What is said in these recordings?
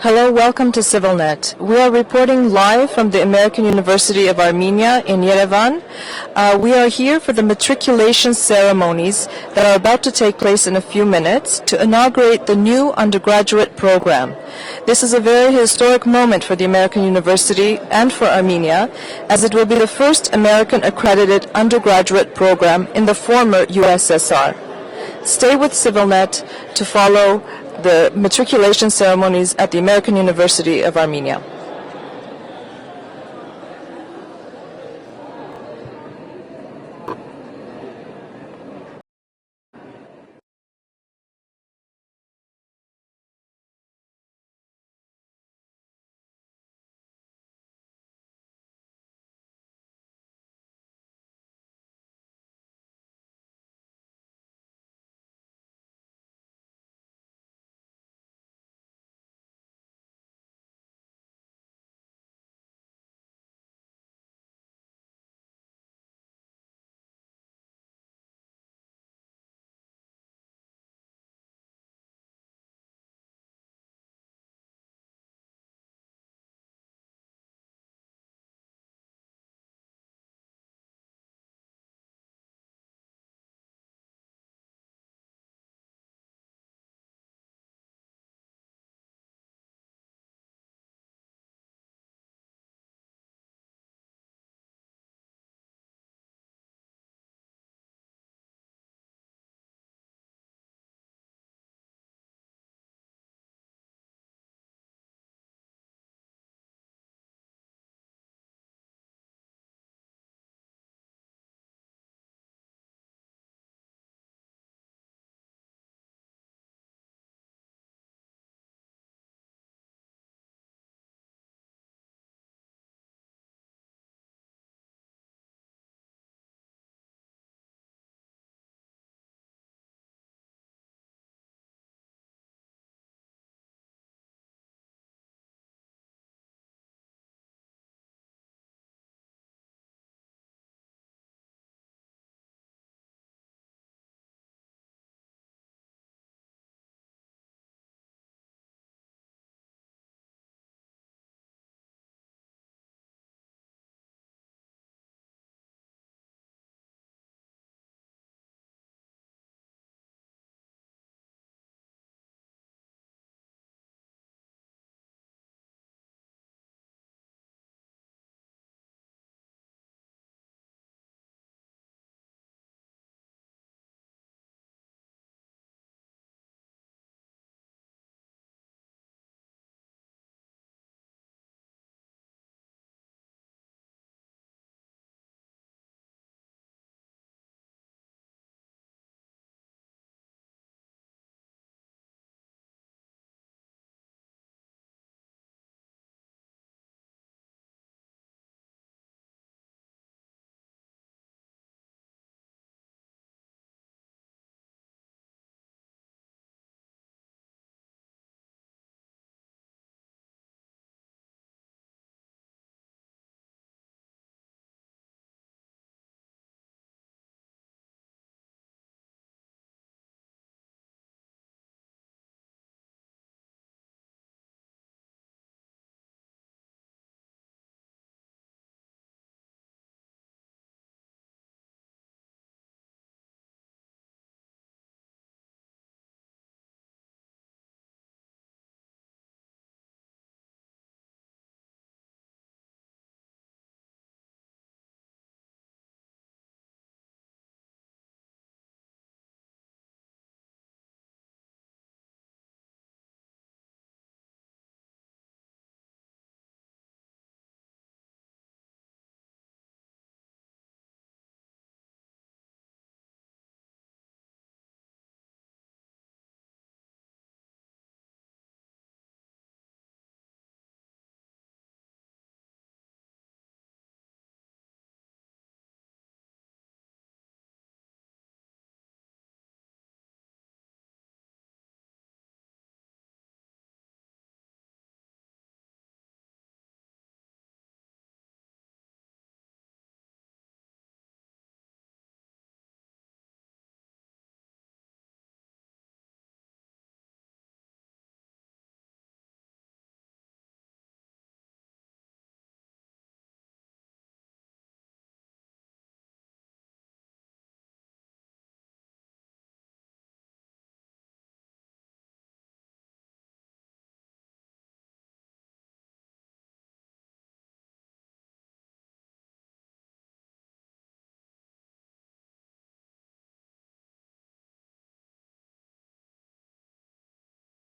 Hello, welcome to CivilNet. We are reporting live from the American University of Armenia in Yerevan. We are here for the matriculation ceremonies that are about to take place in a few minutes to inaugurate the new undergraduate program. This is a very historic moment for the American University and for Armenia, as it will be the first American accredited undergraduate program in the former USSR. Stay with CivilNet to follow the matriculation ceremonies at the American University of Armenia.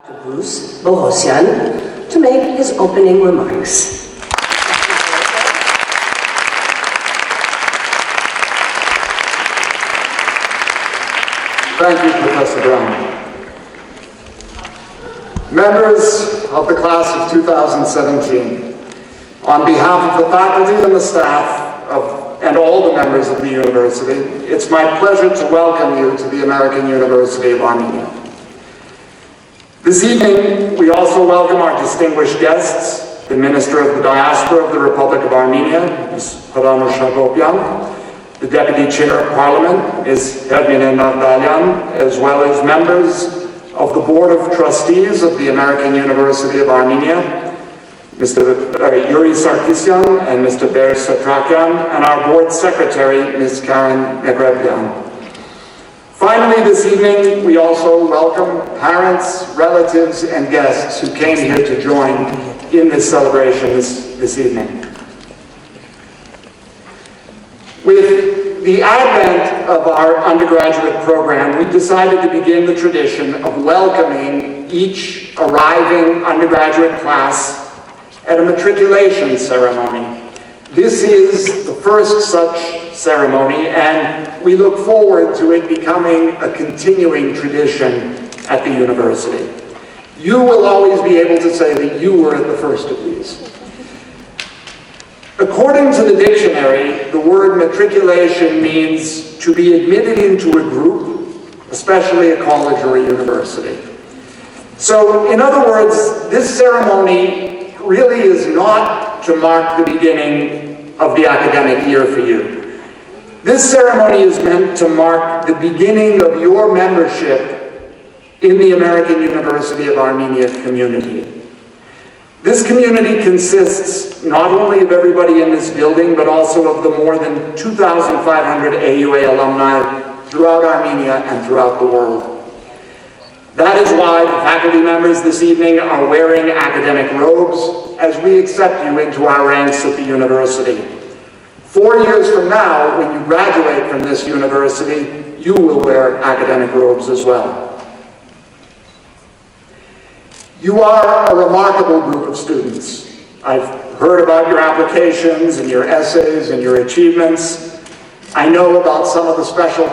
Bruce Bohosian to make his opening remarks. Thank you, Professor Brown. Members of the class of 2017, on behalf of the faculty and the staff and all the members of the university, it's my pleasure to welcome you to the American University of Armenia. This evening, we also welcome our distinguished guests, the Minister of the Diaspora of the Republic of Armenia, Ms. Harano Shagopyan, the Deputy Chair of Parliament, Ms. Hermine Nardalyan, as well as members of the Board of Trustees of the American University of Armenia, Mr. Yuri Sarkisyan and Mr. Ber Satrakian, and our Board Secretary, Ms. Karen Negrebian. Finally, this evening, we also welcome parents, relatives, and guests who came here to join in this celebration this evening. With the advent of our undergraduate program, we decided to begin the tradition of welcoming each arriving undergraduate class at a matriculation ceremony. This is the first such ceremony, and we look forward to it becoming a continuing tradition at the university. You will always be able to say that you were at the first of these. According to the dictionary, the word matriculation means to be admitted into a group, especially a college or a university. So, in other words, this ceremony really is not to mark the beginning of the academic year for you. This ceremony is meant to mark the beginning of your membership in the American University of Armenia community. This community consists not only of everybody in this building, but also of the more than 2,500 AUA alumni throughout Armenia and throughout the world. That is why the faculty members this evening are wearing academic robes as we accept you into our ranks at the university. 4 years from now, when you graduate from this university, you will wear academic robes as well. You are a remarkable group of students. I've heard about your applications and your essays and your achievements. I know about some of the special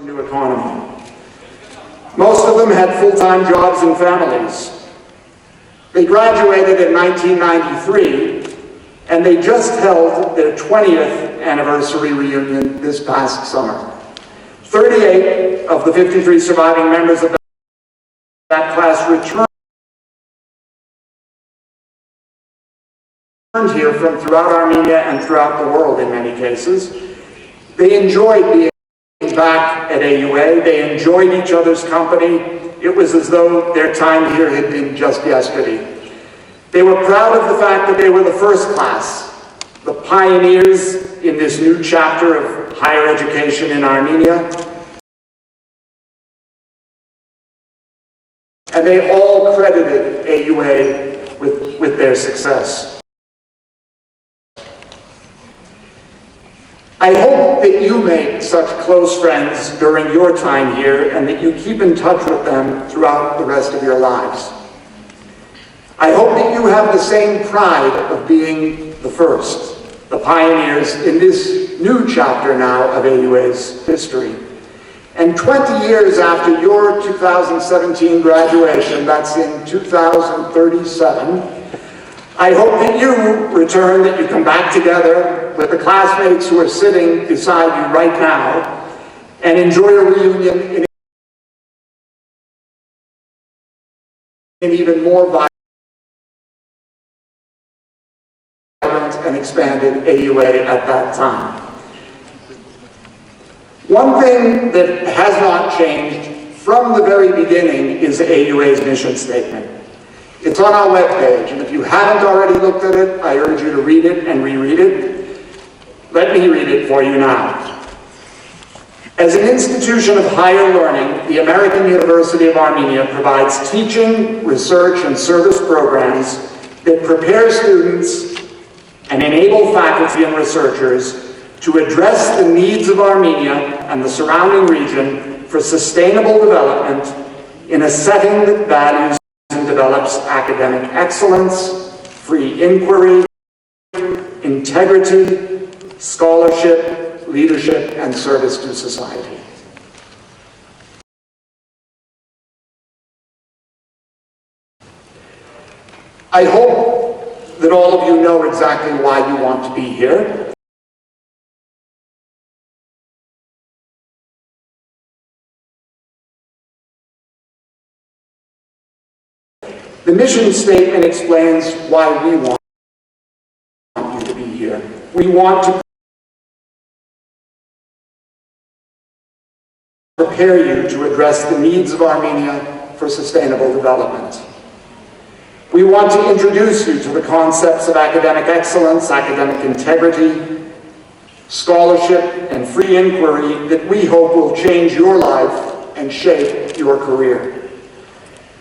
new economy. Most of them had full-time jobs and families. They graduated in 1993, and they just held their 20th anniversary reunion this past summer. 38 of the 53 surviving members of that class returned here from throughout Armenia and throughout the world in many cases. They enjoyed being back at AUA. They enjoyed each other's company. It was as though their time here had been just yesterday. They were proud of the fact that they were the first class, the pioneers in this new chapter of higher education in Armenia. And they all credited AUA with their success. I hope that you make such close friends during your time here and that you keep in touch with them throughout the rest of your lives. I hope that you have the same pride of being the first, the pioneers in this new chapter now of AUA's history. And 20 years after your 2017 graduation, that's in 2037, I hope that you return, that you come back together with the classmates who are sitting beside you right now and enjoy a reunion in an even more vibrant and expanded AUA at that time. One thing that has not changed from the very beginning is AUA's mission statement. It's on our webpage, and if you haven't already looked at it, I urge you to read it and reread it. Let me read it for you now. As an institution of higher learning, the American University of Armenia provides teaching, research, and service programs that prepare students and enable faculty and researchers to address the needs of Armenia and the surrounding region for sustainable development in a setting that values and develops academic excellence, free inquiry, integrity, scholarship, leadership, and service to society. I hope that all of you know exactly why you want to be here. The mission statement explains why we want you to be here. We want to prepare you to address the needs of Armenia for sustainable development. We want to introduce you to the concepts of academic excellence, academic integrity, scholarship, and free inquiry that we hope will change your life and shape your career.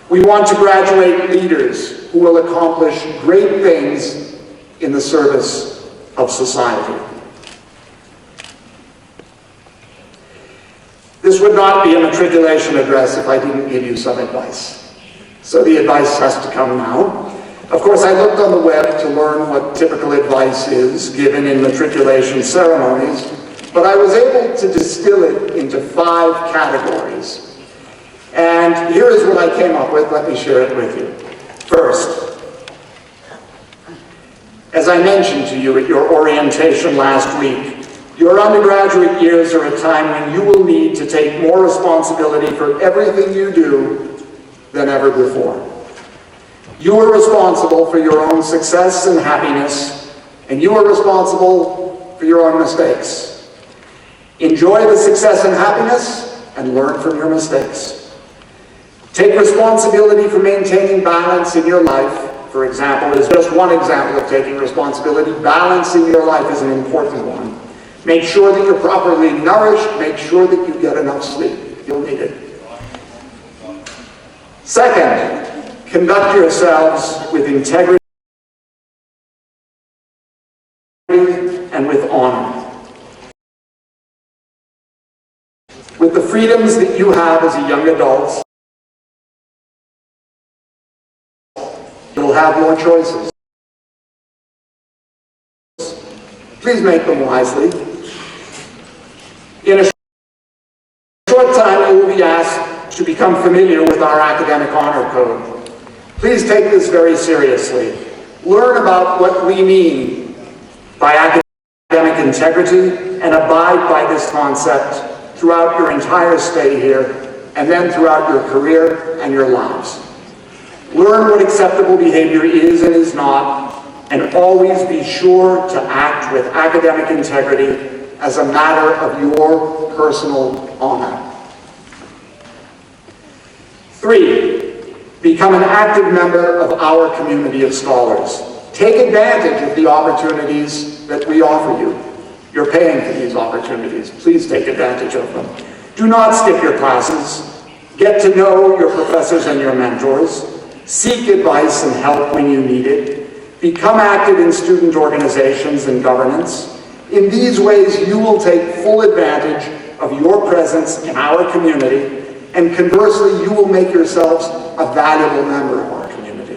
We want to graduate leaders who will accomplish great things in the service of society. This would not be a matriculation address if I didn't give you some advice. So the advice has to come now. Of course, I looked on the web to learn what typical advice is given in matriculation ceremonies, but I was able to distill it into 5 categories. And here is what I came up with. Let me share it with you. First, as I mentioned to you at your orientation last week, your undergraduate years are a time when you will need to take more responsibility for everything you do than ever before. You are responsible for your own success and happiness, and you are responsible for your own mistakes. Enjoy the success and happiness and learn from your mistakes. Take responsibility for maintaining balance in your life. For example, is just one example of taking responsibility. Balance in your life is an important one. Make sure that you're properly nourished. Make sure that you get enough sleep. You'll need it. Second, conduct yourselves with integrity and with honor. With the freedoms that you have as a young adult, you'll have more choices. Please make them wisely. In a short time, you will be asked to become familiar with our academic honor code. Please take this very seriously. Learn about what we mean by academic integrity and abide by this concept throughout your entire stay here and then throughout your career and your lives. Learn what acceptable behavior is and is not, and always be sure to act with academic integrity as a matter of your personal honor. 3, become an active member of our community of scholars. Take advantage of the opportunities that we offer you. You're paying for these opportunities. Please take advantage of them. Do not skip your classes. Get to know your professors and your mentors. Seek advice and help when you need it. Become active in student organizations and governance. In these ways, you will take full advantage of your presence in our community, and conversely, you will make yourselves a valuable member of our community.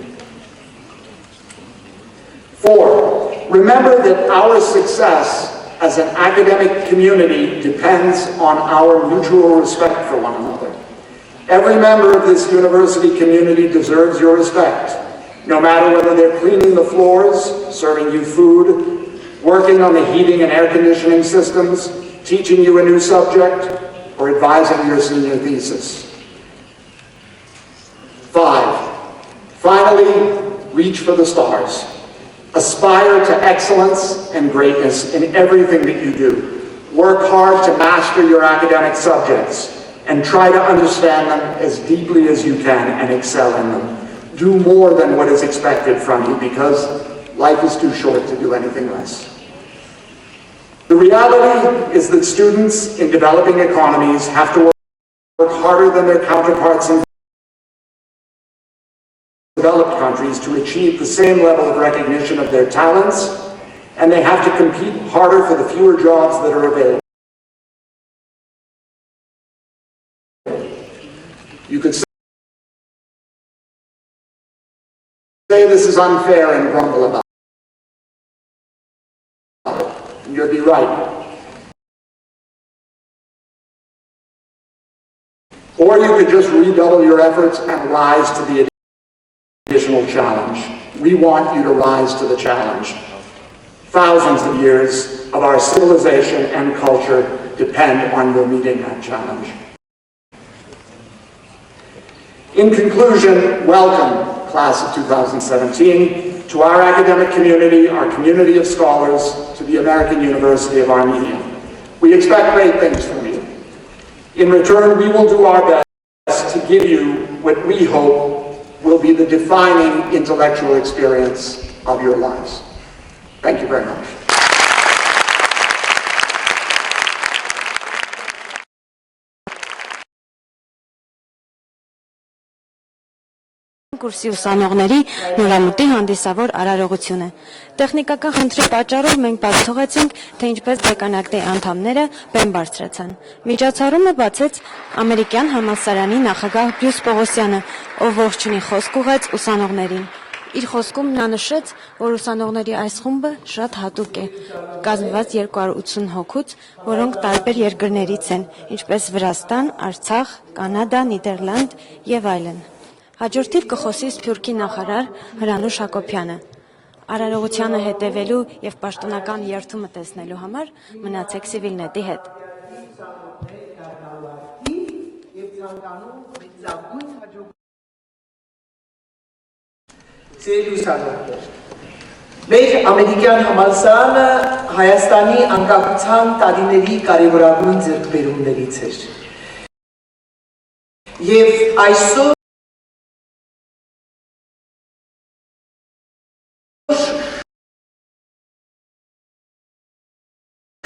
4, Remember that our success as an academic community depends on our mutual respect for one another. Every member of this university community deserves your respect, no matter whether they're cleaning the floors, serving you food, working on the heating and air conditioning systems, teaching you a new subject, or advising your senior thesis. 5, finally, reach for the stars. Aspire to excellence and greatness in everything that you do. Work hard to master your academic subjects and try to understand them as deeply as you can and excel in them. Do more than what is expected from you because life is too short to do anything less. The reality is that students in developing economies have to work harder than their counterparts in developed countries to achieve the same level of recognition of their talents, and they have to compete harder for the fewer jobs that are available. You could say this is unfair and grumble about it. And you'd be right. Or you could just redouble your efforts and rise to the additional challenge. We want you to rise to the challenge. Thousands of years of our civilization and culture depend on your meeting that challenge. In conclusion, welcome, class of 2017, to our academic community, our community of scholars, to the American University of Armenia. We expect great things from you. In return, we will do our best to give you what we hope will be the defining intellectual experience of your lives. Thank you very much. Կուրսի ուսանողների նորամուտի հանդիսավոր արարողություն է։ Տեխնիկական խնդրի պատճառով մենք բաց թողեցինք, թե ինչպես դեկանատի անդամները բեմ բարձրացան։ Միջոցառումը բացեց ամերիկյան համալսարանի նախագահ Բրյուս Պողոսյանը, ով ողջունի խոսք ուղղեց ուսանողներին։ Իր խոսքում նա նշեց, որ ուսանողների այս խումբը շատ հատուկ է, կազմված 280 հոգուց, որոնք տարբեր երկրներից են, ինչպես Վրաստան, Արցախ, Կանադա, Նիդերլանդ եւ այլն։ Հաջորդիվ կխոսի Սփյուռքի նախարար Հրանուշ Հակոբյանը։ Արարողությանը հետևելու եւ պաշտոնական երթումը տեսնելու համար մնացեք CivilNet-ի հետ։ Սիրելի ուսանողներ, մեր ամերիկյան համալսարանը Հայաստանի անկախության տարիների կարևորագույն ձեռքբերումներից էր։ Եվ այսօր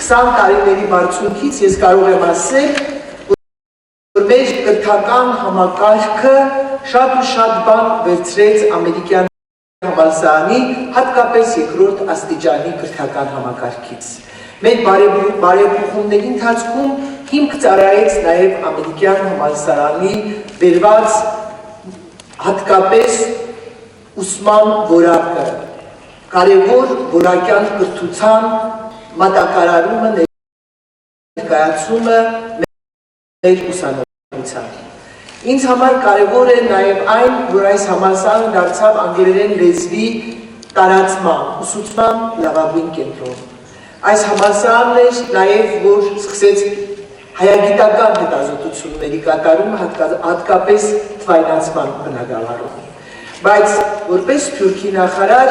20 տարիների բարձունքից ես կարող եմ ասել, որ մեր կրթական համակարգը շատ ու շատ բան վերցրեց ամերիկյան համալսարանի, հատկապես երկրորդ աստիճանի կրթական համակարգից։ Մեր բարեփոխումների ընթացքում հիմք ծառայեց նաև ամերիկյան համալսարանի վերված հատկապես ուսման որակը, կարևոր որակյալ կրթության մատակարարումը ներկայացումը մեր ուսանողության։ Ինձ համար կարևոր է նաև այն, որ այս համալսարանը դարձավ անգլերեն լեզվի տարածման, ուսուցման լավագույն կենտրոն։ Այս համալսարանն էր նաև, որ սկսեց հայագիտական հետազոտությունների կատարումը, հատկապես թվայնացման բնագավառում։ Բայց որպես Սփյուռքի նախարար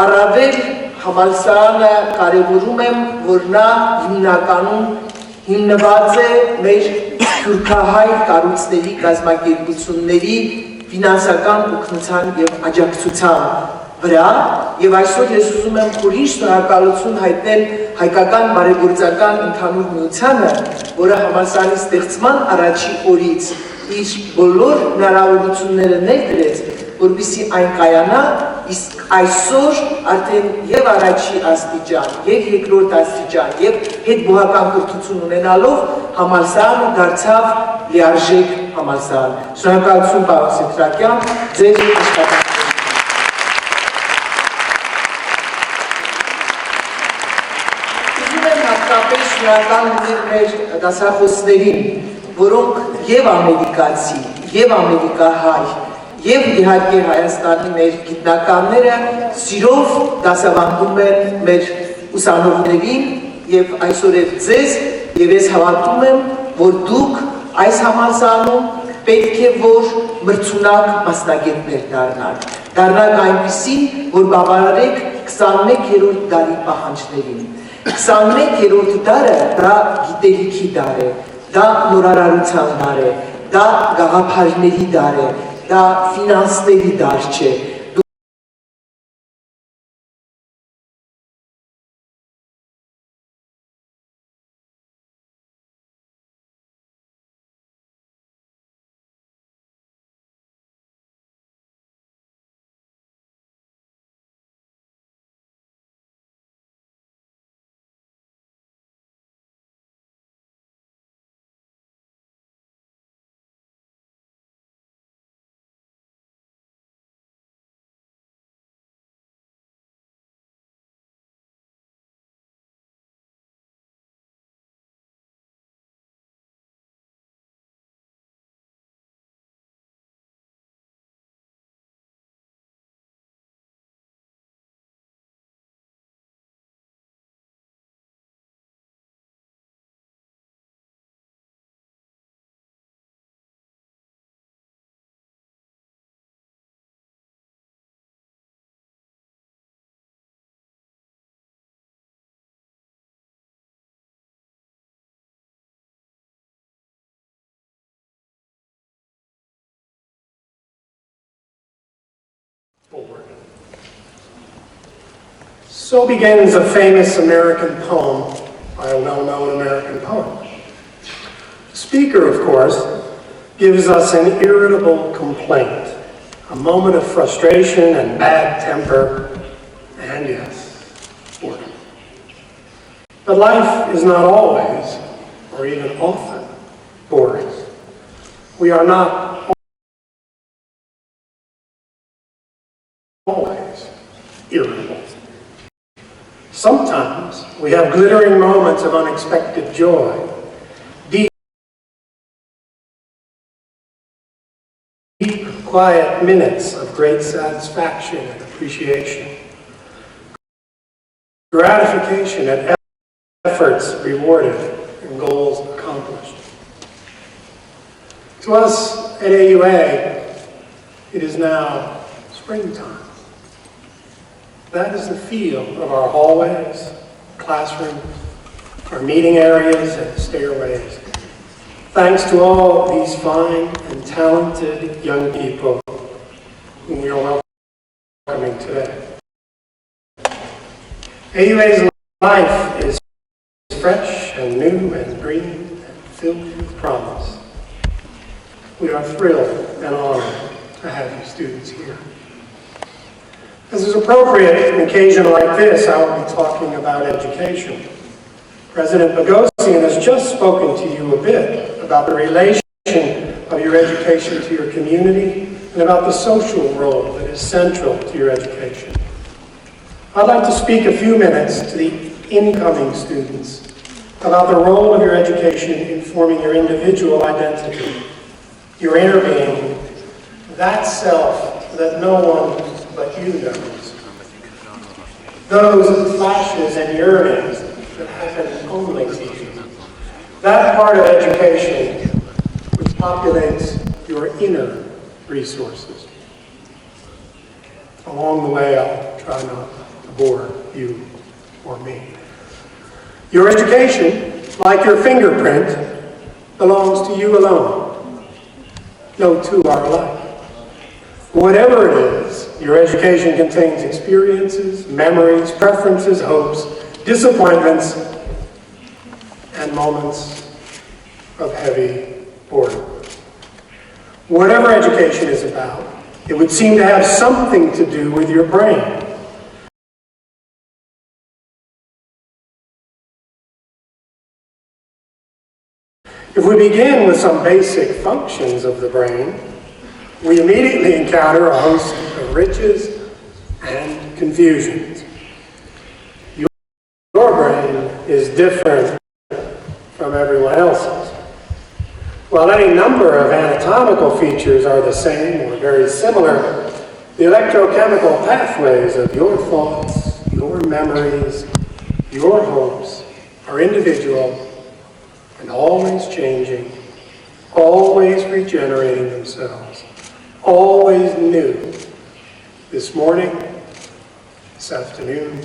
առավել համալսարանը կարևորում եմ, որ նա հիմնականում հիմնված է մեր սփյուռքահայ կառույցների կազմակերպությունների ֆինանսական օգնության եւ աջակցության վրա, եւ այսօր ես ուզում եմ խորին շնորհակալություն հայտնել հայկական բարեգործական ընդհանուր միությանը, որը համալսարանի ստեղծման առաջի օրից իր բոլոր հնարավորությունները ներդրեց, որպեսզի այն կայանա, իսկ այսօր արդեն եւ առաջի աստիճան, եւ երկրորդ աստիճան, եւ հետբուհական կրթություն ունենալով համալսարանը դարձավ լիարժեք համալսարան։ Շնորհակալություն պարոն Սետրակյան, ձեր աշխատանքին։ հատկապես շնորհակալ լինել մեր դասախոսներին, որոնք եւ ամերիկացի, եւ ամերիկահայ, եւ իհարկե Հայաստանի մեր գիտնականները սիրով դասավանդում են մեր ուսանողներին եւ այսօր էլ ձեզ, եւ ես հավատում եմ, որ դուք այս համալսարանում պետք է որ մրցունակ մասնագետներ դառնաք այնպիսին, որ բավարարեք 21-րդ դարի պահանջներին։ 21-րդ դարը դա գիտելիքի դար է, դա նորարարության դար է, դա գաղափարների դար է, դա ֆինանսների դար չէ։ So begins a famous American poem by a well-known American poet. The speaker, of course, gives us an irritable complaint, a moment of frustration and bad temper, and yes, boredom. But life is not always, or even often, boring. We are not always irritable. Sometimes we have glittering moments of unexpected joy, deep, quiet minutes of great satisfaction and appreciation, gratification at efforts rewarded and goals accomplished. To us at AUA, it is now springtime. That is the feel of our hallways, classrooms, our meeting areas and stairways. Thanks to all these fine and talented young people whom we are welcoming today. AUA's life is fresh and new and green and filled with promise. We are thrilled and honored to have you students here. As is appropriate, an occasion like this, I will be talking about education. President Bogosian has just spoken to you a bit about the relation of your education to your community and about the social role that is central to your education. I'd like to speak a few minutes to the incoming students about the role of your education in forming your individual identity, your inner being, that self that no one but you knows. Those flashes and yearnings that happen only to you. That part of education which populates your inner resources. Along the way, I'll try not to bore you or me. Your education, like your fingerprint, belongs to you alone. No two are alike. Whatever it is, your education contains experiences, memories, preferences, hopes, disappointments, and moments of heavy boredom. Whatever education is about, it would seem to have something to do with your brain. If we begin with some basic functions of the brain, we immediately encounter a host of riches and confusions. Your brain is different from everyone else's. While any number of anatomical features are the same or very similar, the electrochemical pathways of your thoughts, your memories, your hopes are individual and always changing, always regenerating themselves, always new. This morning, this afternoon,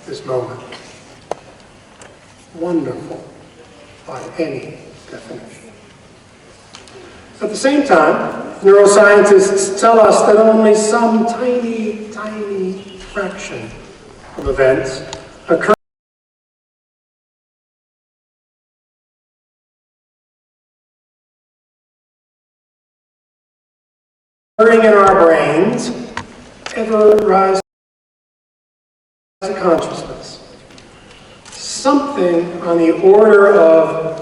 this moment. Wonderful by any definition. At the same time, neuroscientists tell us that only some tiny, tiny fraction of events occur occurring in our brains ever rise to consciousness. Something on the order of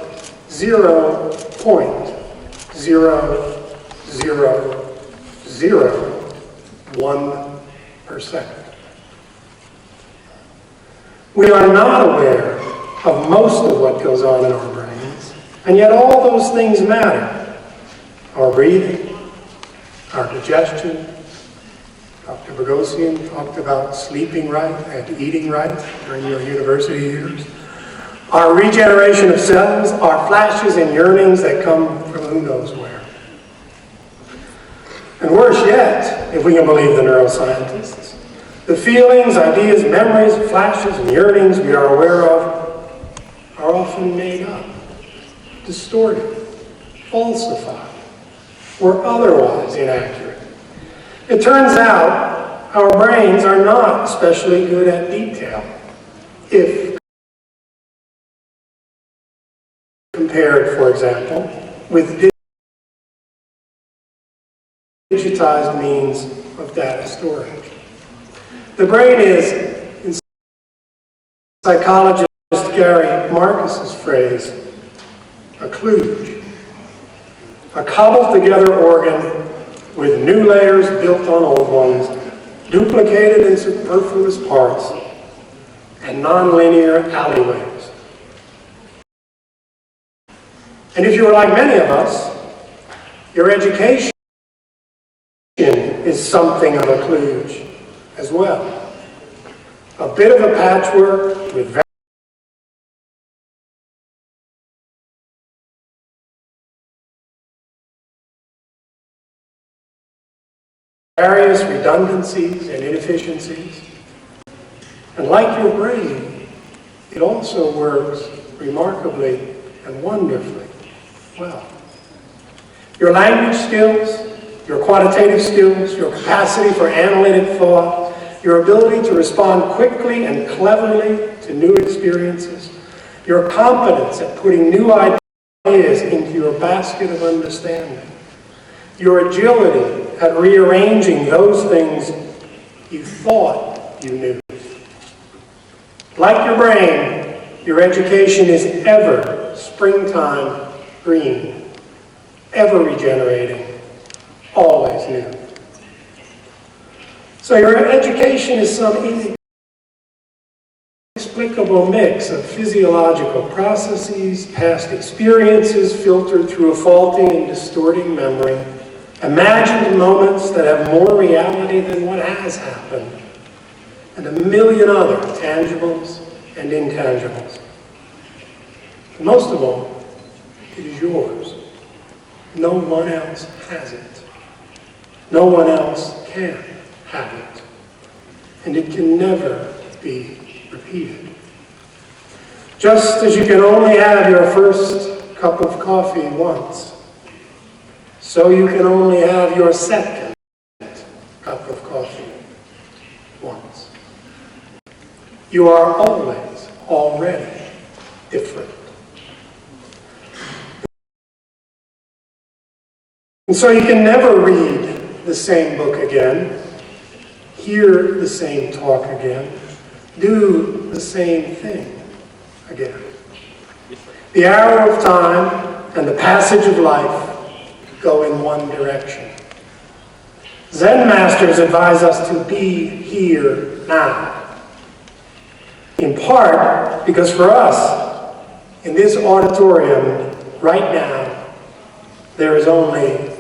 0.0001%. We are not aware of most of what goes on in our brains, and yet all those things matter. Our breathing, our digestion. Dr. Bogosian talked about sleeping right and eating right during your university years. Our regeneration of cells, our flashes and yearnings that come from who knows where. And worse yet, if we can believe the neuroscientists, the feelings, ideas, memories, flashes, and yearnings we are aware of are often made up, distorted, falsified, or otherwise inaccurate. It turns out our brains are not especially good at detail, if compared, for example, with digitized means of data storage. The brain is, in psychologist Gary Marcus's phrase, a kludge, a cobbled together organ with new layers built on old ones, duplicated and superfluous parts, and nonlinear alleyways. And if you are like many of us, your education is something of a kludge as well. A bit of a patchwork with various redundancies and inefficiencies. And like your brain, it also works remarkably and wonderfully well. Your language skills, your quantitative skills, your capacity for analytic thought, your ability to respond quickly and cleverly to new experiences, your competence at putting new ideas into your basket of understanding, your agility at rearranging those things you thought you knew. Like your brain, your education is ever springtime green, ever regenerating, always new. So your education is some inexplicable mix of physiological processes, past experiences filtered through a faulty and distorting memory, imagined moments that have more reality than what has happened, and a million other tangibles and intangibles. And most of all, it is yours. No one else has it. No one else can have it. And it can never be repeated. Just as you can only have your first cup of coffee once, so you can only have your second cup of coffee once. You are always already different. And so you can never read the same book again, hear the same talk again, do the same thing again. The arrow of time and the passage of life go in one direction. Zen masters advise us to be here now. in part because for us, in this auditorium right now, there is only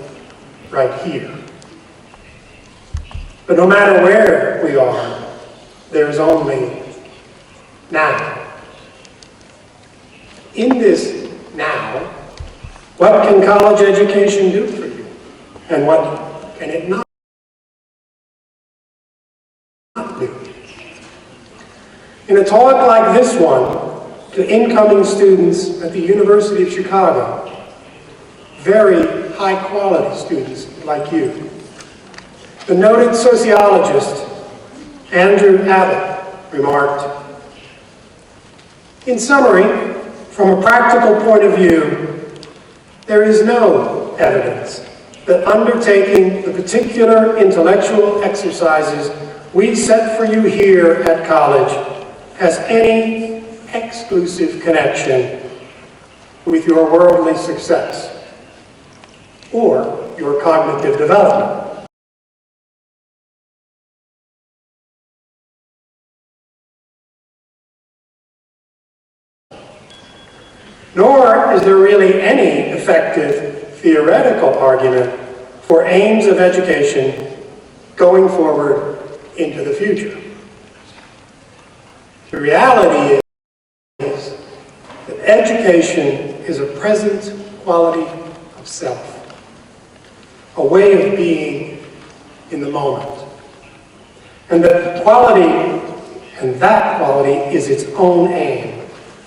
right here. But no matter where we are, there is only now. In this now, what can college education do for you? And what can it not do? In a talk like this one to incoming students at the University of Chicago, very high-quality students like you, the noted sociologist Andrew Abbott remarked, "In summary, from a practical point of view, there is no evidence that undertaking the particular intellectual exercises we set for you here at college has any exclusive connection with your worldly success or your cognitive development. Nor is there really any effective theoretical argument for aims of education going forward into the future. The reality is that education is a present quality of self, a way of being in the moment. And that quality is its own aim,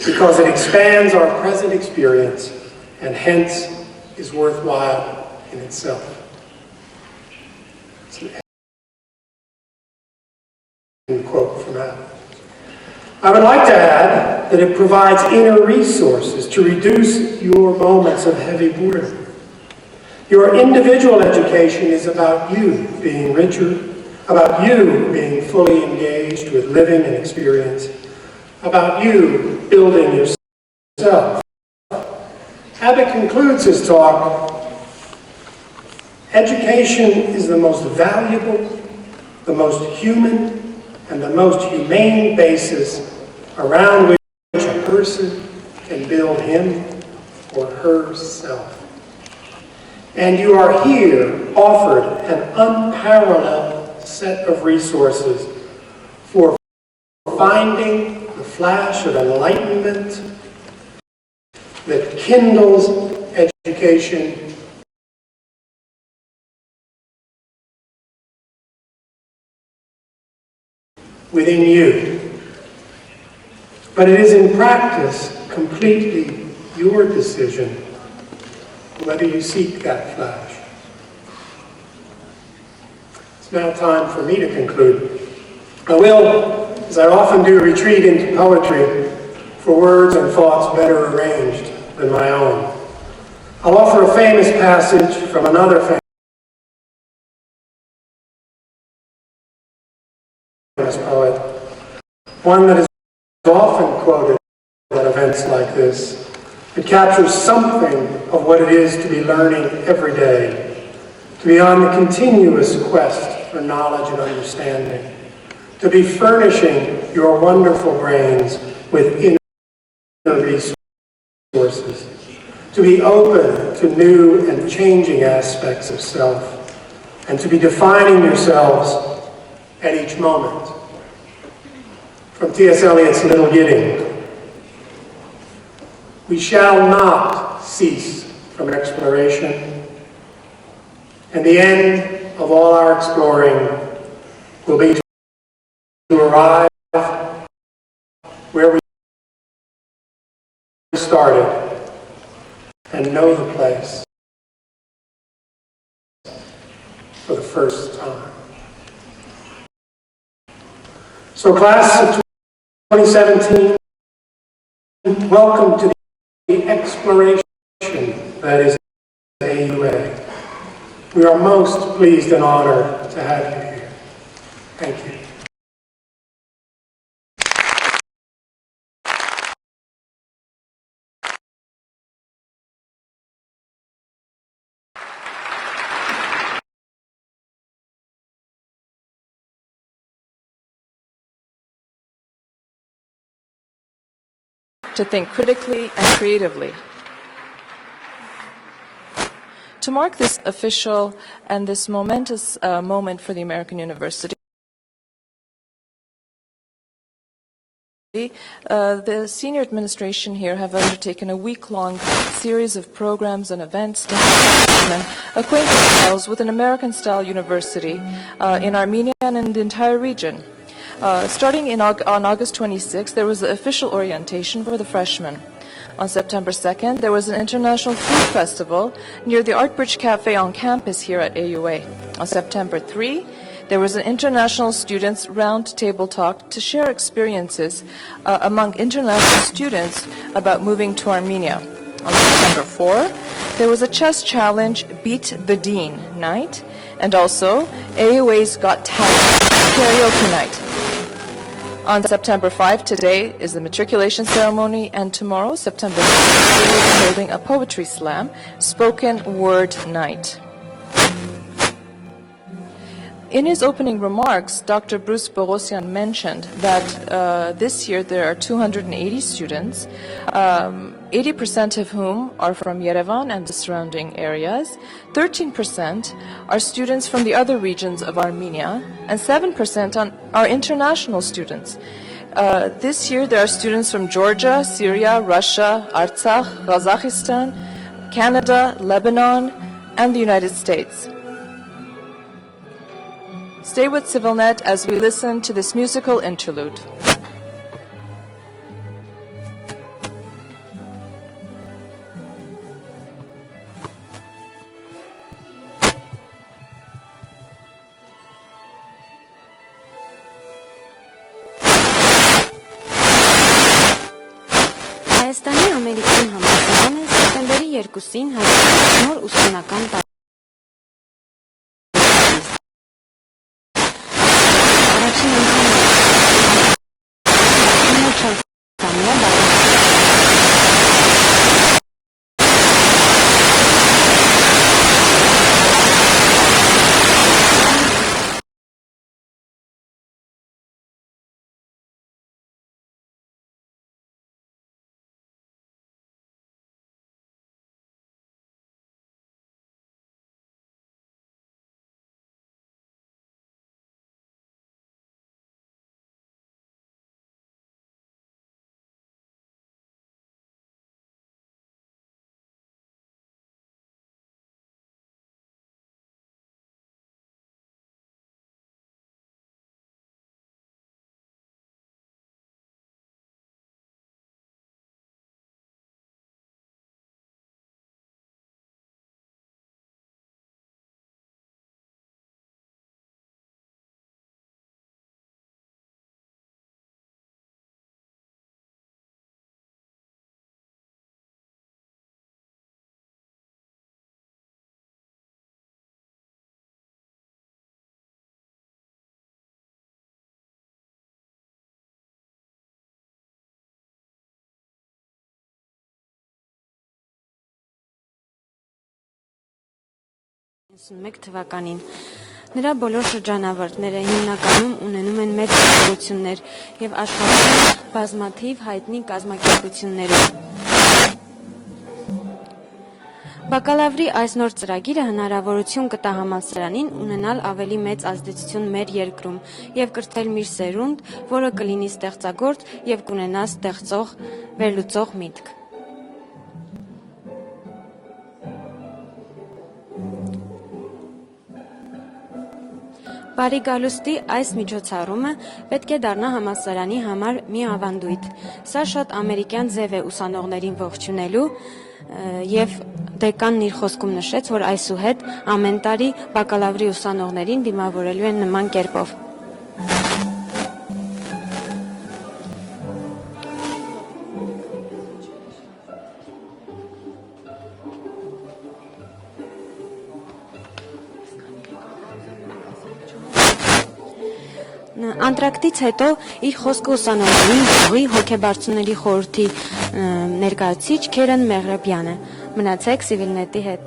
because it expands our present experience and hence is worthwhile in itself." It's an end quote from Abbott. I would like to add that it provides inner resources to reduce your moments of heavy boredom. Your individual education is about you being richer, about you being fully engaged with living and experience, about you building yourself. Abbott concludes his talk, "Education is the most valuable, the most human, and the most humane basis around which a person can build him or herself. And you are here offered an unparalleled set of resources for finding the flash of enlightenment that kindles education within you. But it is in practice completely your decision whether you seek that flash." It's now time for me to conclude. I will, as I often do, retreat into poetry for words and thoughts better arranged than my own. I'll offer a famous passage from another famous poet, one that is often quoted at events like this. It captures something of what it is to be learning every day, to be on the continuous quest for knowledge and understanding, to be furnishing your wonderful brains with inner resources, to be open to new and changing aspects of self, and to be defining yourselves at each moment. From T.S. Eliot's Little Gidding, "We shall not cease from exploration, and the end of all our exploring will be to arrive where we started and know the place for the first time." So class of 2017, welcome to the exploration that is AUA. We are most pleased and honored to have you here. Thank you. to think critically and creatively. To mark this official and this momentous moment for the American University, the senior administration here have undertaken a week-long series of programs and events to help acquaint themselves with an American-style university in Armenia and in the entire region. Starting on August 26th, there was the official orientation for the freshmen. On September 2nd, there was an international food festival near the Art Bridge Cafe on campus here at AUA. On September 3, there was an international students round table talk to share experiences among international students about moving to Armenia. On September 4, there was a chess challenge, Beat the Dean night, and also AUA's Got Talent karaoke night. On September 5, today is the matriculation ceremony, and tomorrow, September 6, we will be holding a poetry slam, spoken word night. In his opening remarks, Dr. Bruce Bogosian mentioned that this year there are 280 students, 80% of whom are from Yerevan and the surrounding areas, 13% are students from the other regions of Armenia, and 7% are international students. This year there are students from Georgia, Syria, Russia, Artsakh, Kazakhstan, Canada, Lebanon, and the United States. Stay with CivilNet as we listen to this musical interlude. Հայաստանի ամերիկյան համալսարանը սեպտեմբերի 2-ին հայտարարեց նոր ուսումնական տարի։ Առաջին թվականին նրա բոլոր շրջանավարտները հիմնականում ունենում են մեծ հաջողություններ եւ աշխատում են բազմաթիվ հայտնի կազմակերպություններում։ Բակալավրի այս նոր ծրագիրը հնարավորություն կտա համալսարանին ունենալ ավելի մեծ ազդեցություն մեր երկրում եւ կրթել մի սերունդ, որը կլինի ստեղծագործ եւ կունենա ստեղծող, վերլուծող միտք։ Բարի գալուստի այս միջոցառումը պետք է դառնա համալսարանի համար մի ավանդույթ։ Սա շատ ամերիկյան ձև է ուսանողներին ողջունելու եւ դեկանն իր խոսքում նշեց, որ այսուհետ ամեն տարի բակալավրի ուսանողներին դիմավորելու են նման կերպով։ Անտրակտից հետո իր խոսքը ուսանողներին ուղղի հոգեբարձուների խորհրդի ներկայացուցիչ Քերեն Մեղրաբյանը։ Մնացեք CivilNet-ի հետ։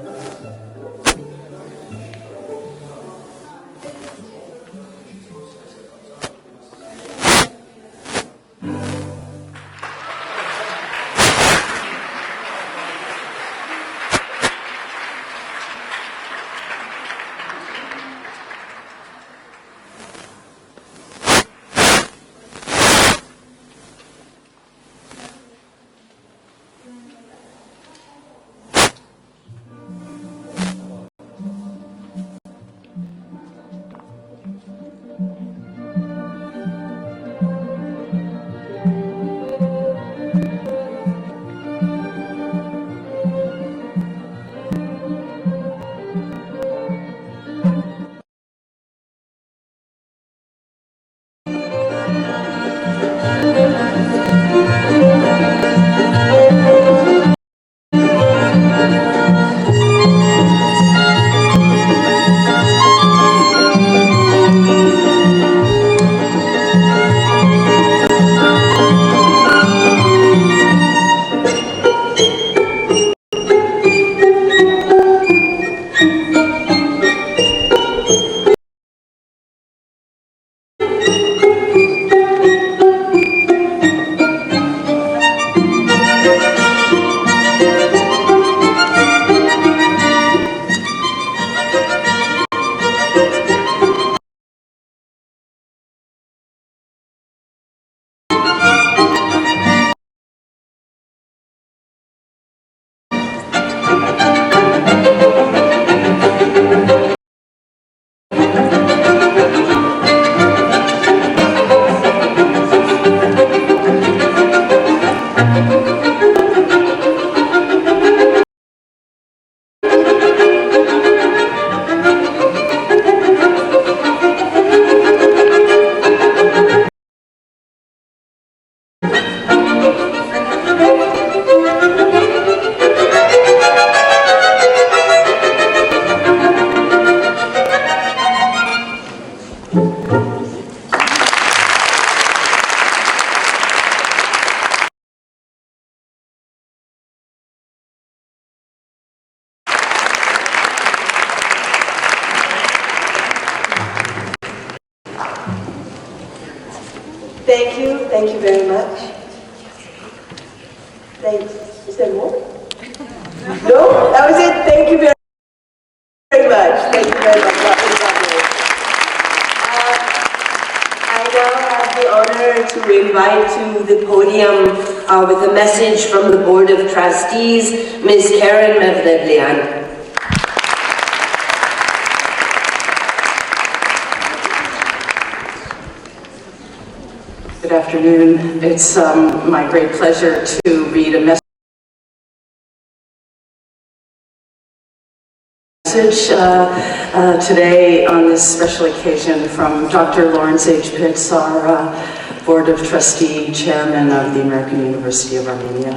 Thank you. Thank you very much. Thanks. Is there more? No? That was it. Thank you very much. Thank you very much. That was lovely. I now have the honor to invite to the podium with a message from the Board of Trustees, Ms. Karen Mevlevlian. Good afternoon. It's my great pleasure to read a message today on this special occasion from Dr. Lawrence H. Pitts, our Board of Trustee Chairman of the American University of Armenia.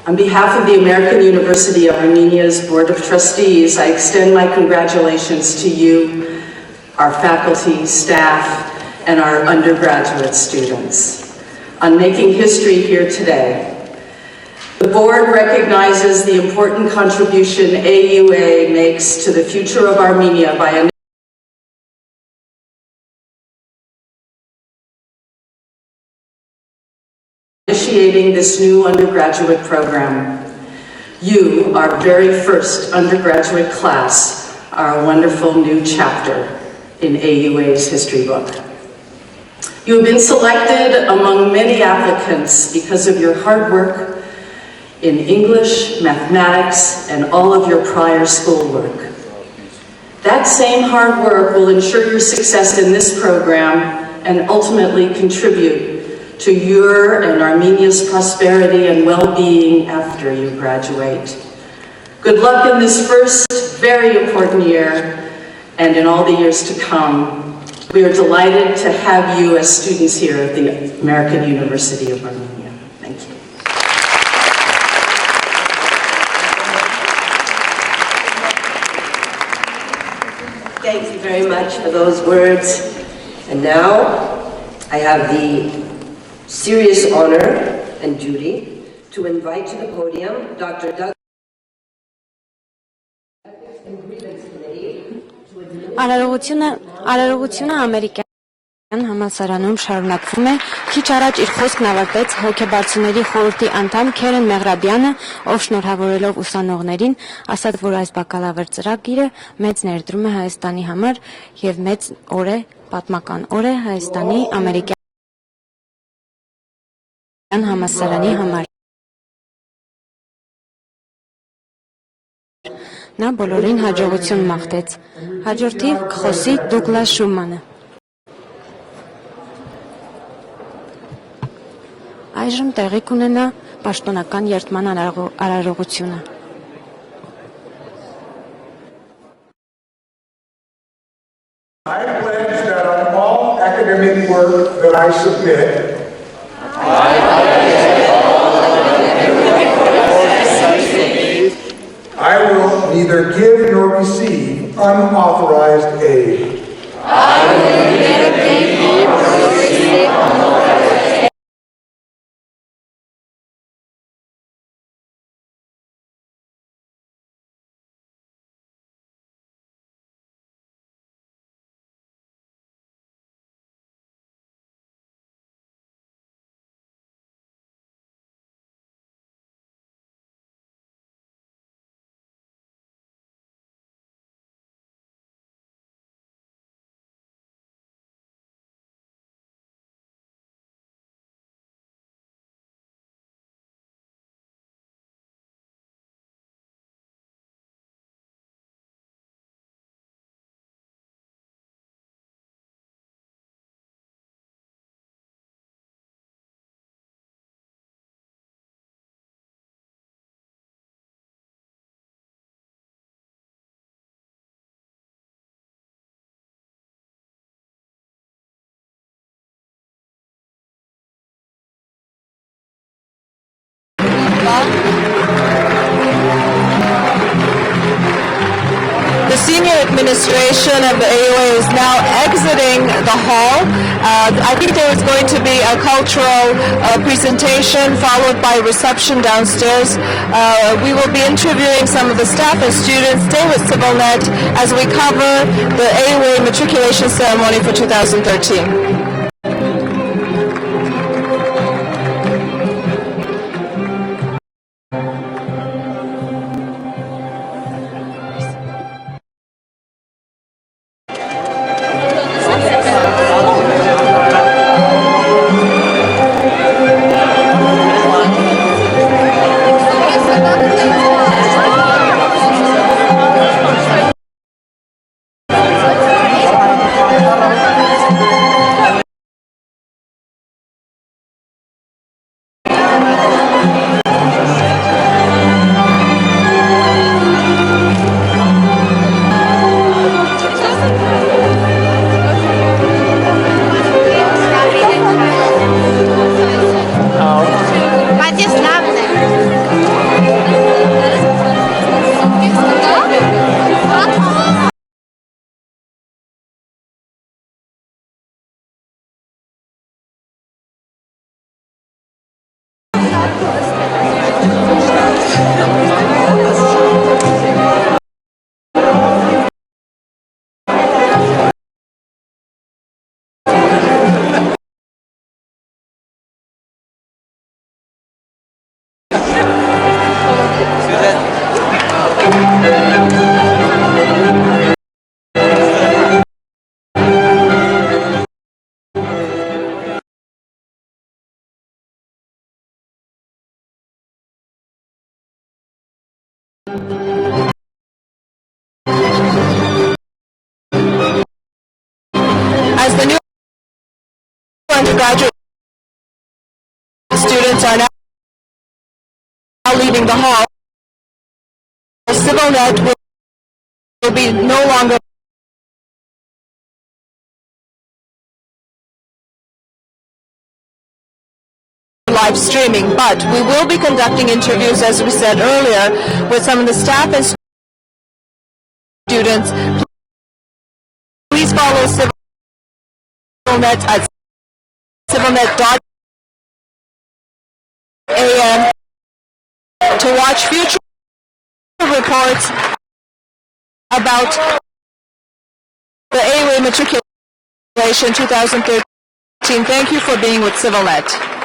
On behalf of the American University of Armenia's Board of Trustees, I extend my congratulations to you, our faculty, staff, and our undergraduate students on making history here today. The board recognizes the important contribution AUA makes to the future of Armenia by initiating this new undergraduate program. You, our very first undergraduate class, are a wonderful new chapter in AUA's history book. You have been selected among many applicants because of your hard work in English, mathematics, and all of your prior schoolwork. That same hard work will ensure your success in this program and ultimately contribute to your and Armenia's prosperity and well-being after you graduate. Good luck in this first very important year and in all the years to come. We are delighted to have you as students here at the American University of Armenia. Thank you. Thank you very much for those words. And now I have the serious honor and duty to invite to the podium Dr. Doug. Արարողությունը ամերիկյան համալսարանում շարունակվում է։ Քիչ առաջ իր խոսքն ավարտեց հոգեբարձուների խորհրդի անդամ Քերեն Մեղրաբյանը, ով շնորհավորելով ուսանողներին, ասաց, որ այս բակալավր ծրագիրը մեծ ներդրում է Հայաստանի համար եւ մեծ օր է, պատմական օր է Հայաստանի ամերիկյան համալսարանի համար։ Նա բոլորին հաջողություն մաղթեց։ Հաջորդիվ կխոսի Դուգլաս Շումանը։ Այժմ տեղի կունենա պաշտոնական երդման արարողությունը։ I pledge that on all academic work that I submit, I will neither give nor receive unauthorized aid. I will neither give nor receive unauthorized aid. senior administration of the AOA is now exiting the hall. I think there is going to be a cultural presentation followed by reception downstairs. We will be interviewing some of the staff and students. Stay with CivilNet as we cover the AOA matriculation ceremony for 2013. As the new undergraduate students are now leaving the hall, CivilNet will be no longer live streaming, but we will be conducting interviews, as we said earlier, with some of the staff and students. Please follow CivilNet at civilnet.am to watch future reports about the AOA matriculation 2013. Thank you for being with CivilNet.